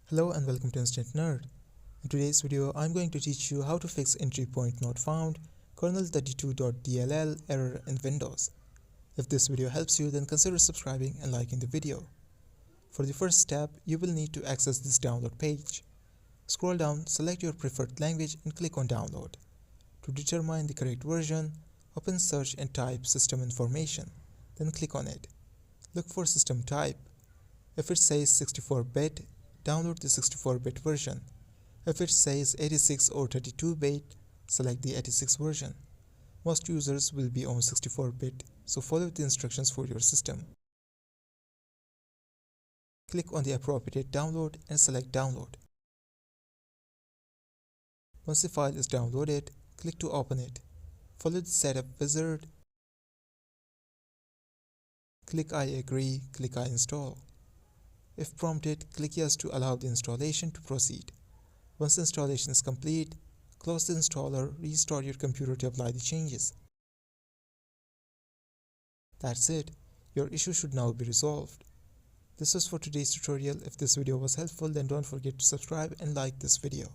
Hello and welcome to Instant Nerd. In today's video, I'm going to teach you how to fix entry point not found KERNEL32.dll error in Windows. If this video helps you, then consider subscribing and liking the video. For the first step, you will need to access this download page. Scroll down, select your preferred language and click on download. To determine the correct version, open search and type system information. Then click on it. Look for system type. If it says 64-bit, download the 64-bit version. If it says 86 or 32-bit, select the 86 version. Most users will be on 64-bit, so follow the instructions for your system. Click on the appropriate download and select download. Once the file is downloaded, click to open it. Follow the setup wizard. Click I agree, click I install. If prompted, click yes to allow the installation to proceed. Once installation is complete, close the installer, restart your computer to apply the changes. That's it. Your issue should now be resolved. This was for today's tutorial. If this video was helpful, then don't forget to subscribe and like this video.